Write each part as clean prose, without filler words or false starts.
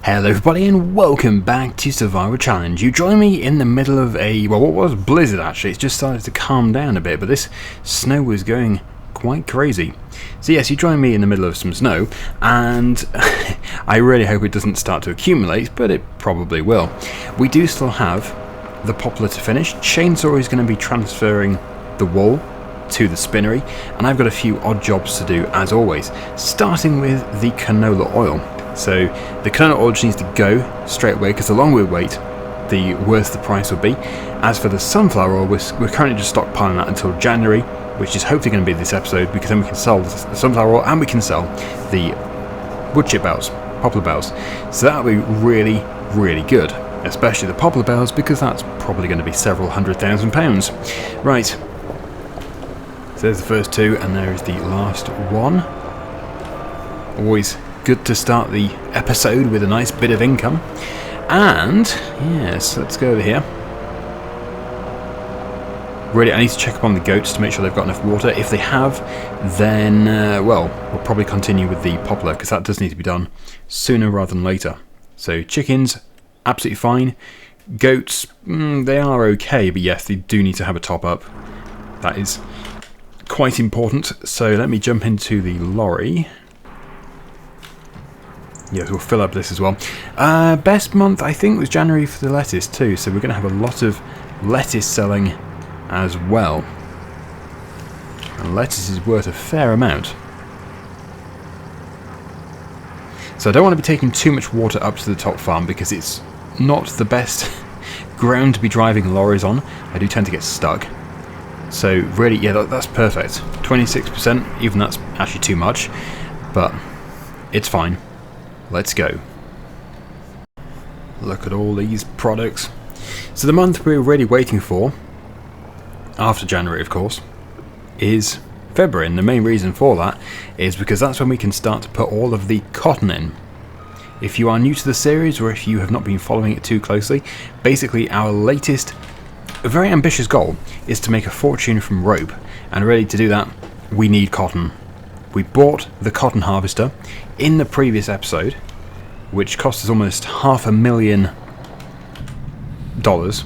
Hello everybody and welcome back to Survival Challenge. You join me in the middle of what was blizzard actually. It's just started to calm down a bit, but this snow was going quite crazy. So yes, you join me in the middle of some snow, and I really hope it doesn't start to accumulate, but it probably will. We do still have the poplar to finish. Chainsaw is going to be transferring the wool to the spinnery, and I've got a few odd jobs to do as always, starting with the canola oil. So the canola oil just needs to go straight away, because the longer we wait, the worse the price will be. As for the sunflower oil, we're currently just stockpiling that until January, which is hopefully going to be this episode, because then we can sell the sunflower oil and we can sell the wood chip bales, poplar bales. So that'll be really, really good, especially the poplar bales, because that's probably going to be several £100,000. Right, so there's the first two, and there is the last one. Always good to start the episode with a nice bit of income. And yes, let's go over here. Really, I need to check up on the goats to make sure they've got enough water. If they have, then well, we'll probably continue with the poplar, because that does need to be done sooner rather than later. So chickens, absolutely fine. Goats, they are okay, but yes, they do need to have a top up. That is quite important. So let me jump into the lorry. Yes, we'll fill up this as well. Best month, I think, was January for the lettuce too, so we're going to have a lot of lettuce selling as well. And lettuce is worth a fair amount. So I don't want to be taking too much water up to the top farm, because it's not the best ground to be driving lorries on. I do tend to get stuck. So really, yeah, that's perfect. 26%, even that's actually too much, but it's fine. Let's go. Look at all these products. So the month we're really waiting for, after January of course, is February, and the main reason for that is because that's when we can start to put all of the cotton in. If you are new to the series, or if you have not been following it too closely, basically our latest, very ambitious goal is to make a fortune from rope, and really to do that we need cotton. We bought the cotton harvester in the previous episode, which cost us almost $500,000.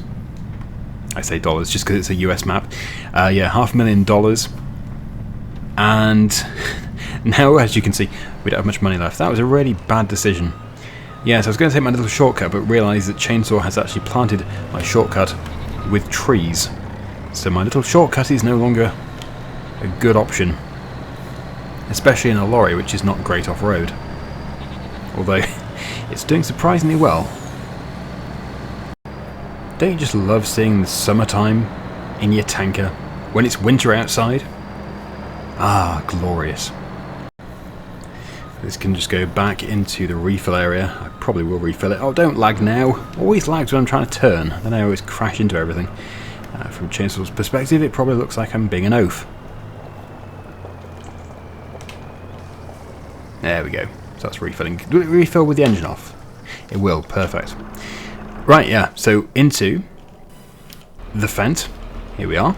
I say dollars just because it's a US map. Yeah, $500,000. And now, as you can see, we don't have much money left. That was a really bad decision. Yes, I was going to take my little shortcut, but realised that Chainsaw has actually planted my shortcut with trees. So my little shortcut is no longer a good option. Especially in a lorry, which is not great off-road. Although, it's doing surprisingly well. Don't you just love seeing the summertime in your tanker when it's winter outside? Ah, glorious. This can just go back into the refill area. I probably will refill it. Oh, don't lag now. Always lags when I'm trying to turn. Then I always crash into everything. From Chainsaw's perspective, it probably looks like I'm being an oaf. There we go. So that's refilling. Will it refill with the engine off? It will. Perfect. Right, yeah. So into the Fent. Here we are.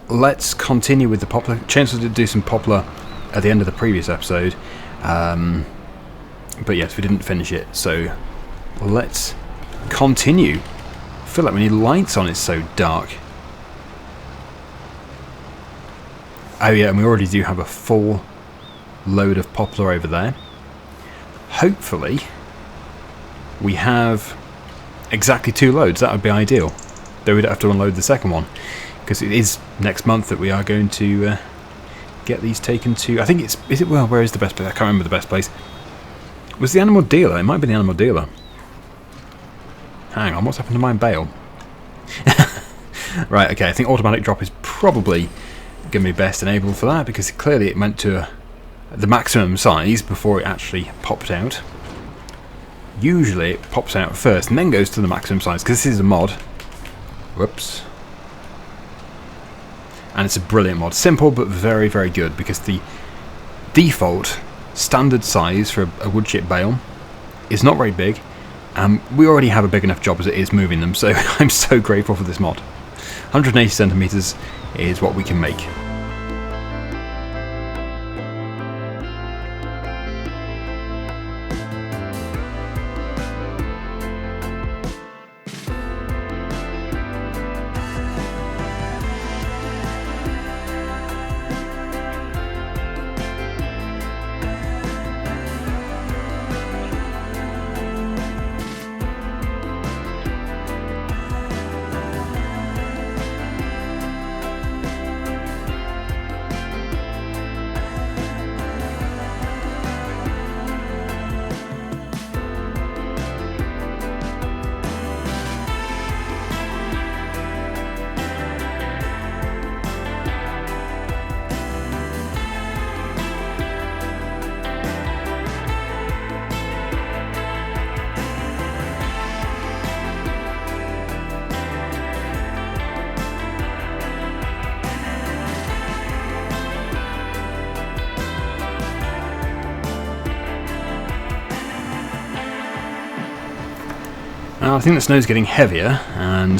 Let's continue with the poplar. Chainsaw did do some poplar at the end of the previous episode. But yes, we didn't finish it. So let's continue. I feel like we need lights on. It's so dark. Oh yeah, and we already do have a full load of poplar over there. Hopefully we have exactly 2 loads. That would be ideal, though we'd have to unload the second one, because it is next month that we are going to get these taken to, I think it's, well, where is the best place? I can't remember the best place. Was the animal dealer? It might be the animal dealer. Hang on, what's happened to my bale? Right, okay, I think automatic drop is probably going to be best enabled for that, because clearly it went to the maximum size before it actually popped out. Usually it pops out first and then goes to the maximum size, because this is a mod. Whoops. And it's a brilliant mod. Simple but very, very good, because the default standard size for a wood chip bale is not very big. We already have a big enough job as it is moving them, so I'm so grateful for this mod. 180 centimeters is what we can make. I think the snow's getting heavier, and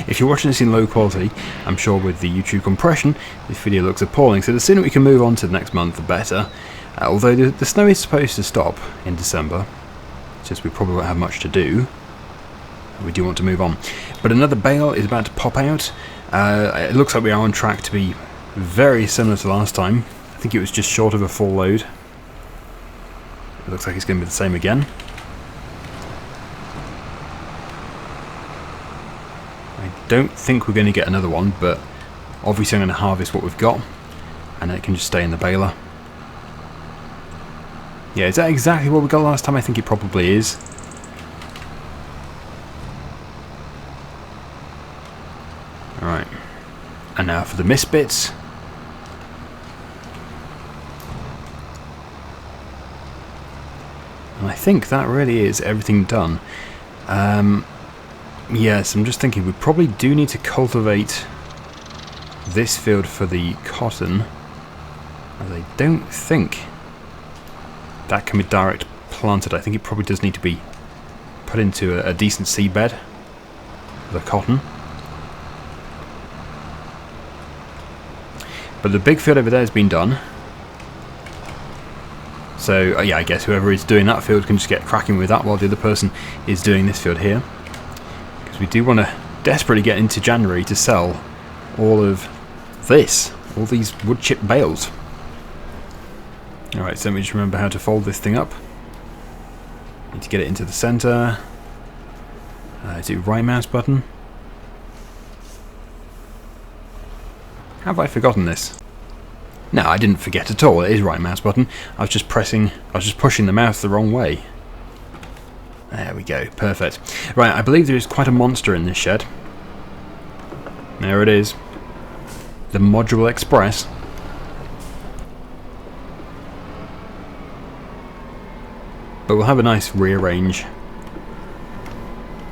if you're watching this in low quality, I'm sure with the YouTube compression, this video looks appalling, so the sooner we can move on to the next month, the better. Although the snow is supposed to stop in December, it's just we probably won't have much to do. We do want to move on. But another bale is about to pop out. It looks like we are on track to be very similar to last time. I think it was just short of a full load. It looks like it's going to be the same again. I don't think we're going to get another one, but obviously I'm going to harvest what we've got, and then it can just stay in the baler. Yeah, is that exactly what we got last time? I think it probably is. Alright. And now for the mist bits. And I think that really is everything done. Yes, I'm just thinking we probably do need to cultivate this field for the cotton, as I don't think that can be direct planted. I think it probably does need to be put into a decent seed bed for the cotton. But the big field over there has been done. So yeah, I guess whoever is doing that field can just get cracking with that while the other person is doing this field here. Because we do want to desperately get into January to sell all of this, all these wood chip bales. Alright, so let me just remember how to fold this thing up. Need to get it into the centre. Is it right mouse button? Have I forgotten this? No, I didn't forget at all. It is right mouse button. I was just pushing the mouse the wrong way. There we go. Perfect. Right, I believe there is quite a monster in this shed. There it is. The Module Express. But we'll have a nice rearrange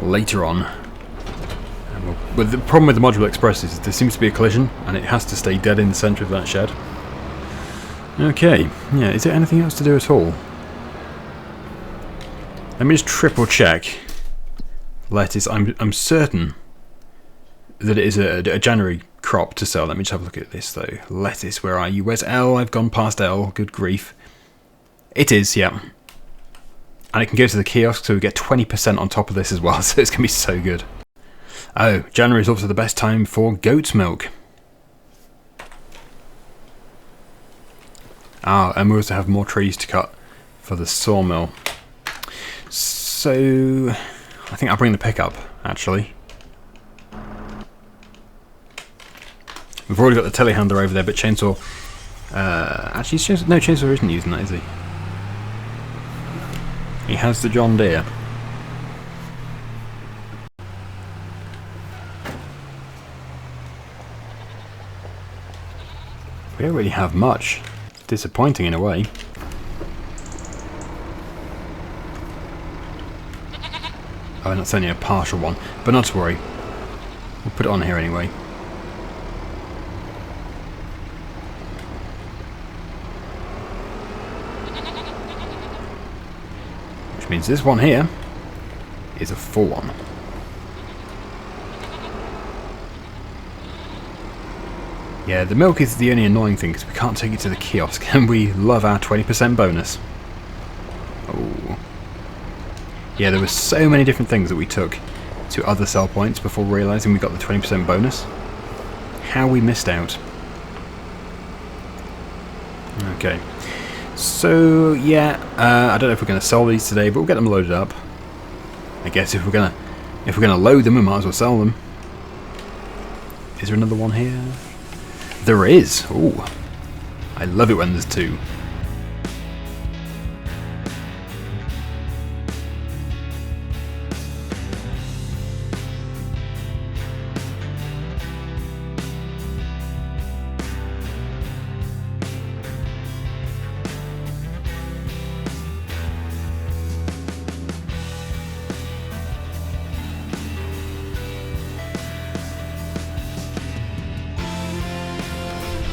later on. But the problem with the Module Express is there seems to be a collision, and it has to stay dead in the centre of that shed. Okay, yeah, is there anything else to do at all? Let me just triple check. Lettuce, I'm certain that it is a January crop to sell. Let me just have a look at this though. Lettuce, where are you? Where's L? I've gone past L, good grief. It is, yeah. And it can go to the kiosk, so we get 20% on top of this as well, so it's going to be so good. Oh, January is also the best time for goat's milk. Ah, and we also have more trees to cut for the sawmill. So, I think I'll bring the pickup, actually. We've already got the telehandler over there, but chainsaw... actually, no, chainsaw isn't using that, is he? He has the John Deere. We don't really have much. Disappointing in a way. Oh, and that's only a partial one, but not to worry. We'll put it on here anyway. Which means this one here is a full one. Yeah, the milk is the only annoying thing because we can't take it to the kiosk, and we love our 20% bonus. Oh. Yeah, there were so many different things that we took to other sell points before realising we got the 20% bonus. How we missed out. Okay. So, yeah, I don't know if we're going to sell these today, but we'll get them loaded up. I guess if we're gonna load them, we might as well sell them. Is there another one here? There is! Ooh. I love it when there's two.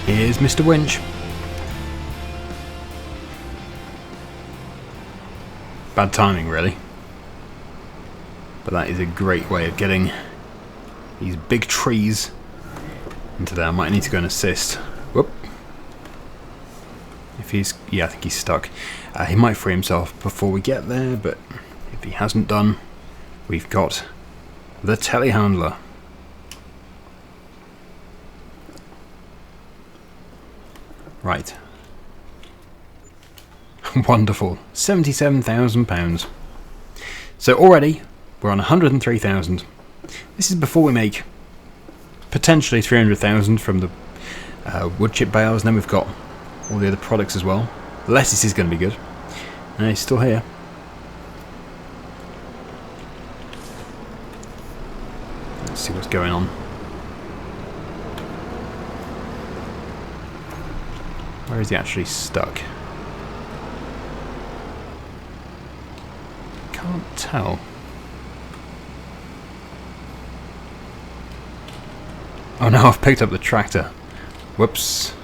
Here's Mr. Winch. Bad timing, really. But that is a great way of getting these big trees into there. I might need to go and assist. Whoop. If he's... yeah, I think he's stuck. He might free himself before we get there, but if he hasn't done, we've got the telehandler. Right. Wonderful. £77,000. So already we're on 103,000. This is before we make potentially 300,000 from the wood chip bales, and then we've got all the other products as well. The lettuce is going to be good. And he's still here. Let's see what's going on. Where is he actually stuck? Can't tell. Oh no, I've picked up the tractor. Whoops.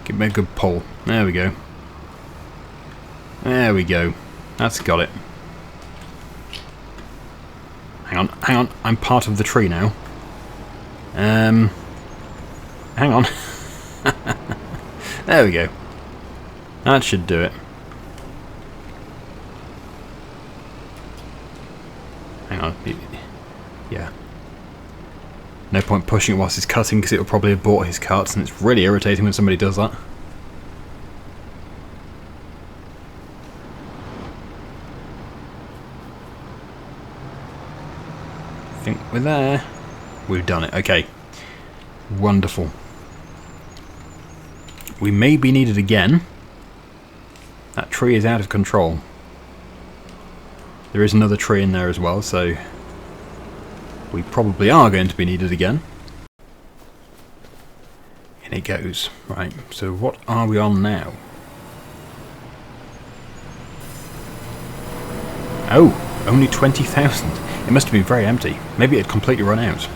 Give me a good pull. There we go. There we go. That's got it. Hang on, hang on. I'm part of the tree now. Hang on. There we go. That should do it. Hang on. Yeah. No point pushing it whilst he's cutting because it'll probably abort his cuts, and it's really irritating when somebody does that. I think we're there. We've done it. Okay. Wonderful. We may be needed again. That tree is out of control. There is another tree in there as well, so we probably are going to be needed again. In it goes. Right, so what are we on now? Oh, only 20,000. It must have been very empty. Maybe it had completely run out.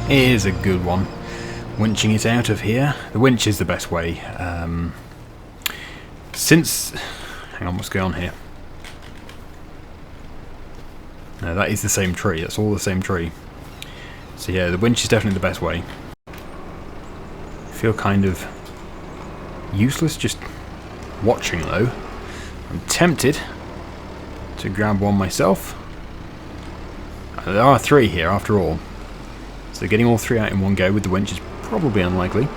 It is a good one. Winching it out of here. The winch is the best way. Hang on, what's going on here? No, that is the same tree. That's all the same tree. So yeah, the winch is definitely the best way. I feel kind of useless just watching though. I'm tempted to grab one myself. There are three here after all. So getting all three out in one go with the winch is probably unlikely.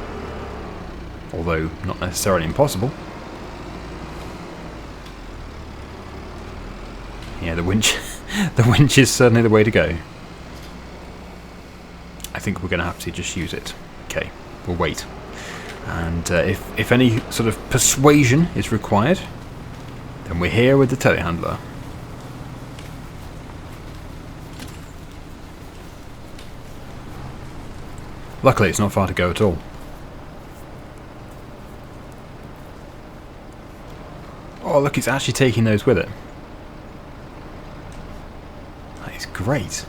Although not necessarily impossible. Yeah, the winch the winch is certainly the way to go. I think we're going to have to just use it. Okay, we'll wait. And if any sort of persuasion is required, then we're here with the telehandler. Luckily, it's not far to go at all. Oh, look, it's actually taking those with it. That is great.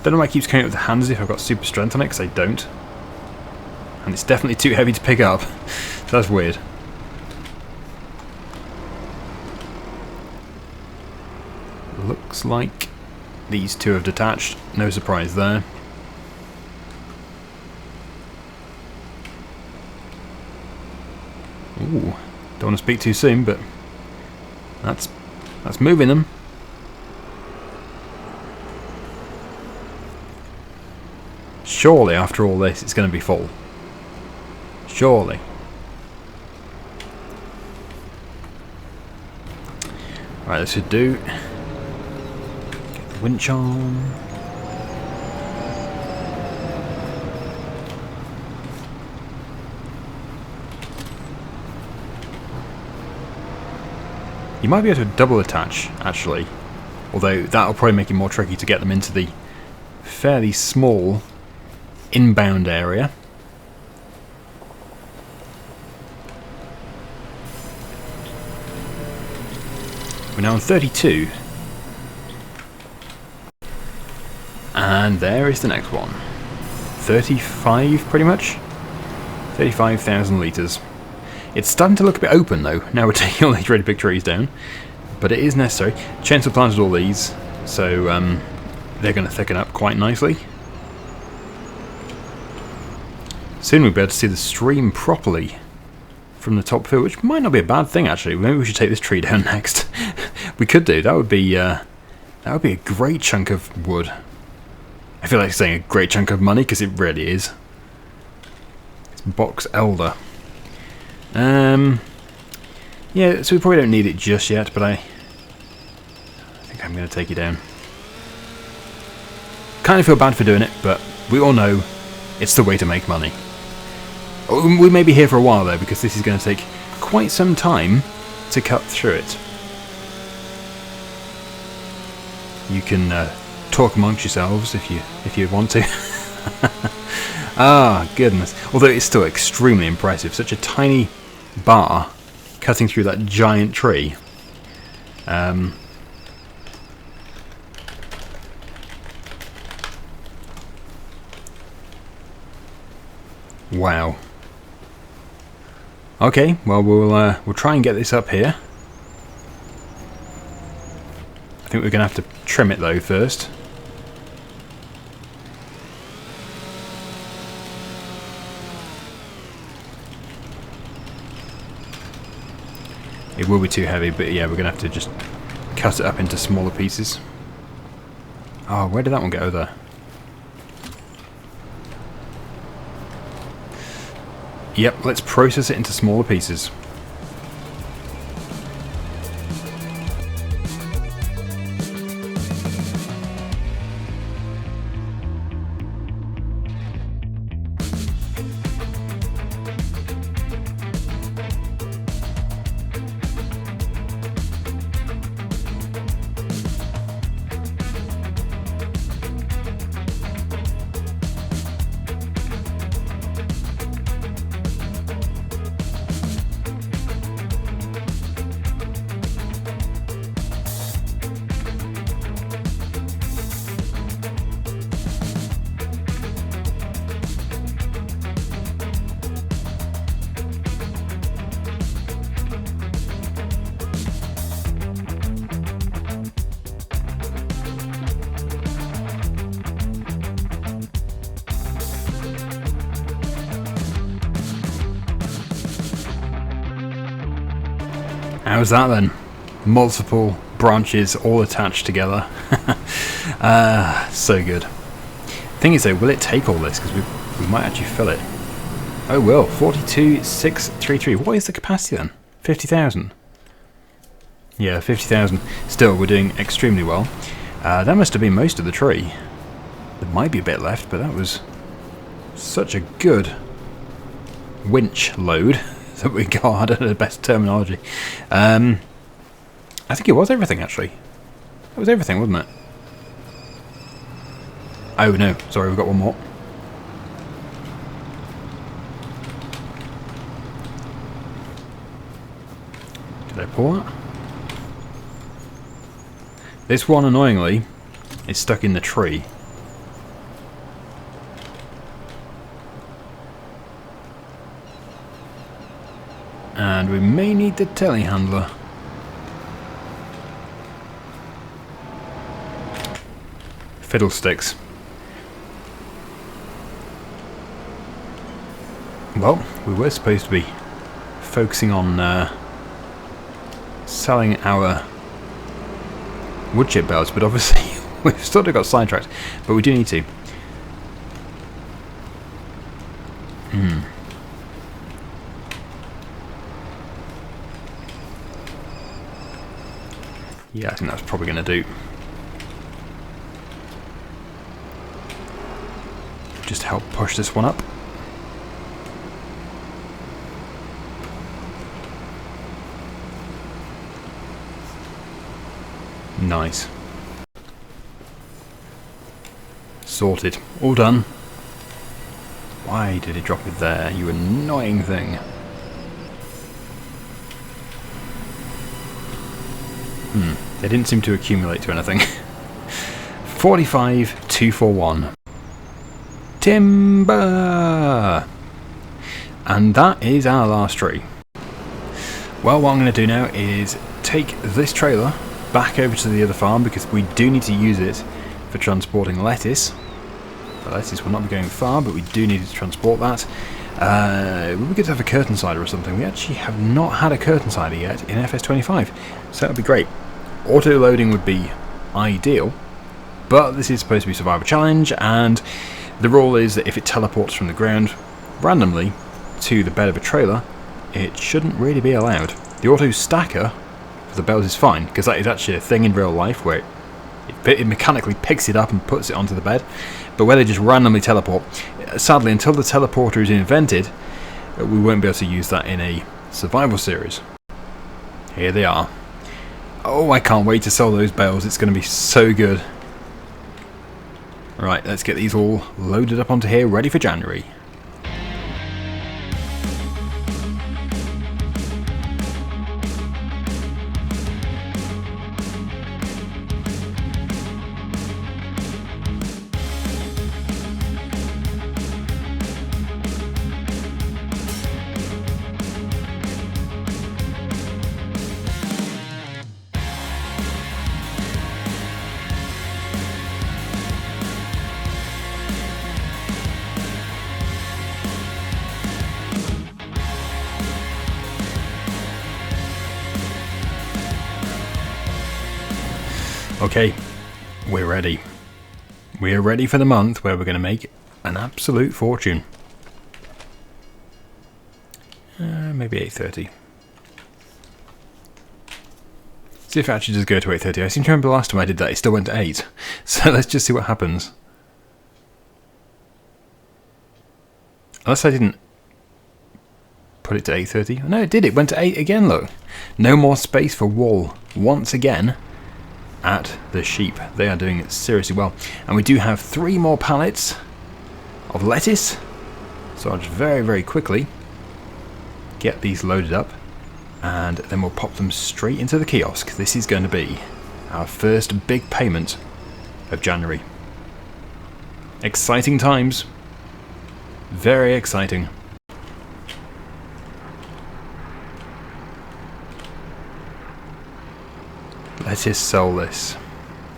Don't know why it keeps coming up with the hands if I've got super strength on it, because I don't. And it's definitely too heavy to pick up. So that's weird. Looks like these two have detached. No surprise there. Ooh, don't want to speak too soon, but that's moving them. Surely, after all this, it's going to be full. Surely. Right, this should do. Get the winch on. You might be able to double attach, actually. Although that'll probably make it more tricky to get them into the fairly small inbound area. We're now on 32. And there is the next one. 35, pretty much. 35,000 litres. It's starting to look a bit open, though. Now we're taking all these really big trees down. But it is necessary. Chainsaw planted all these, so they're going to thicken up quite nicely. Soon we'll be able to see the stream properly from the top field, which might not be a bad thing, actually. Maybe we should take this tree down next. We could do. That would be a great chunk of wood. I feel like saying a great chunk of money, because it really is. It's box elder. Yeah, so we probably don't need it just yet, but I think I'm going to take you down. Kind of feel bad for doing it, but we all know it's the way to make money. We may be here for a while though, because this is going to take quite some time to cut through it. You can talk amongst yourselves if you want to. Ah, goodness. Although it's still extremely impressive. Such a tiny bar cutting through that giant tree. Wow. Okay, well we'll try and get this up here. I think we're going to have to trim it though first. It will be too heavy, but yeah, we're going to have to just cut it up into smaller pieces. Oh, where did that one go there? Yep, let's process it into smaller pieces. How's that then? Multiple branches all attached together. So good. Thing is though, will it take all this? Because we might actually fill it. Oh will. 42,633. What is the capacity then? 50,000. Yeah, 50,000. Still, we're doing extremely well. That must have been most of the tree. There might be a bit left, but that was such a good winch load that we got. I don't know the best terminology. I think it was everything, actually. It was everything, wasn't it? Oh no, sorry, we've got one more. Did I pull that? This one, annoyingly, is stuck in the tree. And we may need the telehandler. Fiddlesticks. Well, we were supposed to be focusing on selling our wood chip bales, but obviously we've sort of got sidetracked, but we do need to. Yeah, I think that's probably going to do. Just help push this one up. Nice. Sorted. All done. Why did it drop it there, you annoying thing? They didn't seem to accumulate to anything. 45,241. Timber! And that is our last tree. Well, what I'm going to do now is take this trailer back over to the other farm, because we do need to use it for transporting lettuce. The lettuce will not be going far, but we do need to transport that. It would be good to have a curtain cider or something. We actually have not had a curtain cider yet in FS25, so that would be great. Auto loading would be ideal, but this is supposed to be Survivor Challenge, and the rule is that if it teleports from the ground randomly to the bed of a trailer, it shouldn't really be allowed. The auto stacker for the bales is fine, because that is actually a thing in real life where it mechanically picks it up and puts it onto the bed, but where they just randomly teleport, sadly, until the teleporter is invented, we won't be able to use that in a survival series. Here they are. Oh, I can't wait to sell those bales, it's going to be so good. Right, let's get these all loaded up onto here, ready for January. Okay, we're ready. We're ready for the month where we're going to make an absolute fortune. Maybe 8:30. See if it actually does go to 8:30. I seem to remember the last time I did that, it still went to 8. So let's just see what happens. Unless I didn't put it to 8:30. No, it did. It went to 8 again, look. No more space for wool once again at the sheep. They are doing it seriously well. And we do have 3 more pallets of lettuce. So I'll just very, very quickly get these loaded up, and then we'll pop them straight into the kiosk. This is going to be our first big payment of January. Exciting times. Very exciting. Let's just sell this.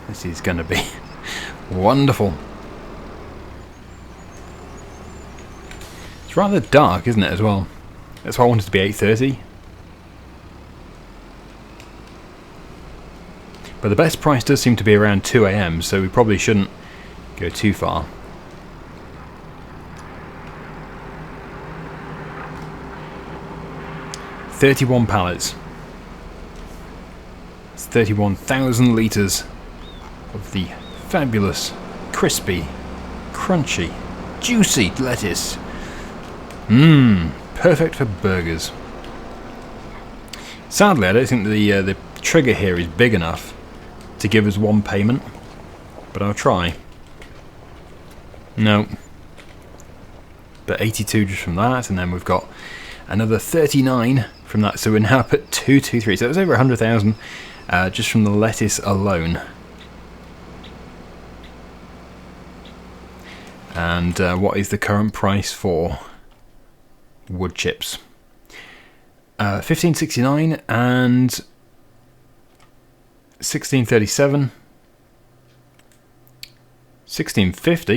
This is going to be wonderful. It's rather dark, isn't it, as well? That's why I wanted it to be 8:30. But the best price does seem to be around 2 AM, so we probably shouldn't go too far. "31 pallets. It's 31,000 litres of the fabulous, crispy, crunchy, juicy lettuce. Perfect for burgers. Sadly, I don't think the trigger here is big enough to give us one payment, but I'll try. No. But 82 just from that, and then we've got another 39 from that, so we're now up at 223. So it was over 100,000 just from the lettuce alone. And what is the current price for wood chips? 1569 and 1637, 1650,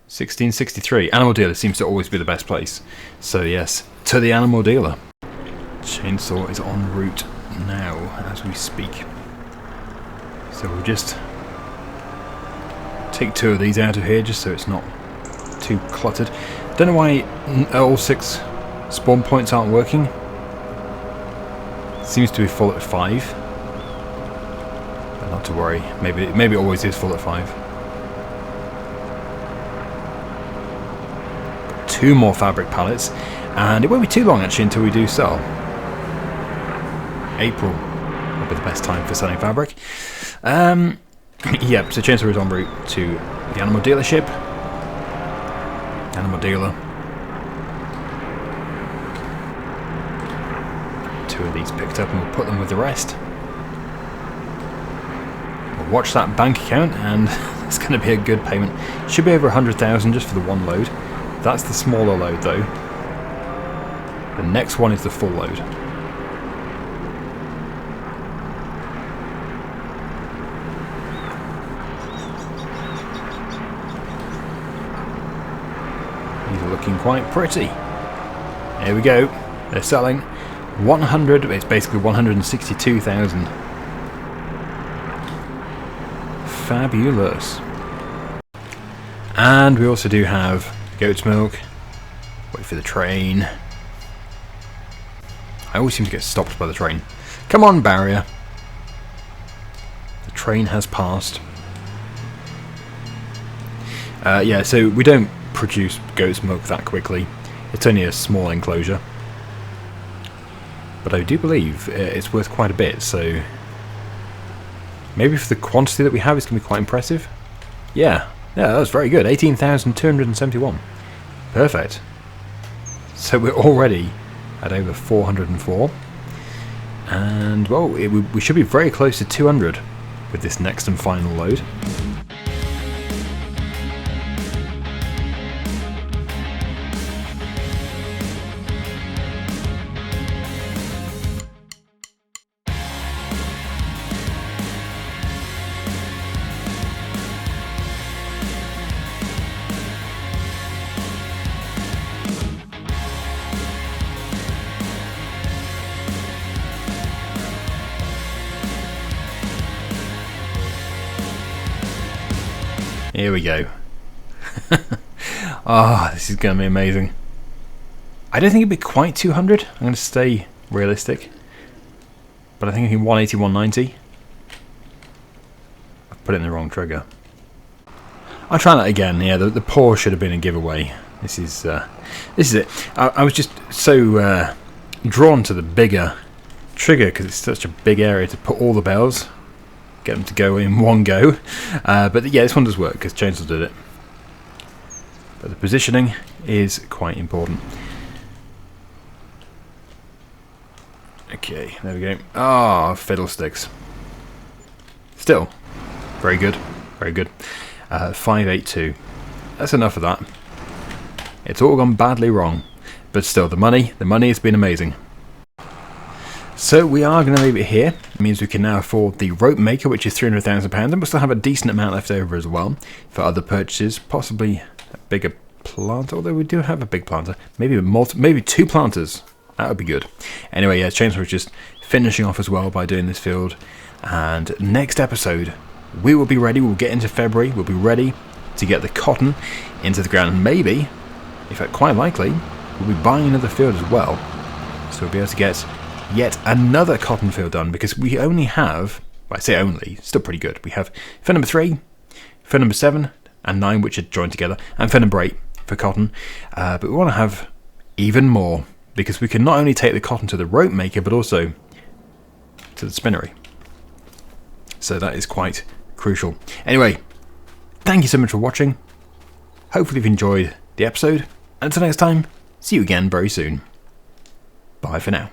1663. Animal dealer seems to always be the best place. So yes, to the animal dealer. Chainsaw is en route now as we speak. So we'll just take 2 of these out of here just so it's not too cluttered. Don't know why all 6 spawn points aren't working. Seems to be full at 5. But not to worry. Maybe it always is full at 5. Got 2 more fabric pallets, and it won't be too long actually until we do sell. April will be the best time for selling fabric. Yep, so Chainsaw is en route to the animal dealership. Animal dealer. 2 of these picked up and we'll put them with the rest. We'll watch that bank account and it's going to be a good payment. Should be over 100,000 just for the one load. That's the smaller load though. The next one is the full load. These are looking quite pretty. Here we go. They're selling 100. It's basically 162,000. Fabulous. And we also do have goat's milk. Wait for the train. I always seem to get stopped by the train. Come on, barrier. The train has passed. Yeah, so we don't produce goat's milk that quickly. It's only a small enclosure. But I do believe it's worth quite a bit, so maybe for the quantity that we have it's going to be quite impressive. Yeah, that was very good. 18,271. Perfect. So we're already at over 404. And, well, we should be very close to 200 with this next and final load. Here we go. Ah, this is going to be amazing. I don't think it'd be quite 200. I'm going to stay realistic. But I think it'd be 180, 190. I've put it in the wrong trigger. I'll try that again. Yeah, the paw should have been a giveaway. This is it. I was just so drawn to the bigger trigger because it's such a big area to put all the bales. Get them to go in one go. But yeah, this one does work because Chainsaw did it. But the positioning is quite important. Okay, there we go. Ah, fiddlesticks. Still, very good. Very good. 582. That's enough of that. It's all gone badly wrong. But still, the money has been amazing. So we are going to leave it here. It means we can now afford the rope maker, which is £300,000, and we'll still have a decent amount left over as well for other purchases. Possibly a bigger planter, although we do have a big planter. Maybe 2 planters. That would be good. Anyway, yeah, Chainsaw was just finishing off as well by doing this field. And next episode, we will be ready. We'll get into February. We'll be ready to get the cotton into the ground. And maybe, in fact, quite likely, we'll be buying another field as well. So we'll be able to get yet another cotton field done, because we only have, well, I say only, still pretty good. We have field number 3, field number 7 and 9, which are joined together, and field number 8 for cotton. But we want to have even more, because we can not only take the cotton to the rope maker, but also to the spinnery. So that is quite crucial. Anyway, thank you so much for watching. Hopefully you've enjoyed the episode. And until next time, see you again very soon. Bye for now.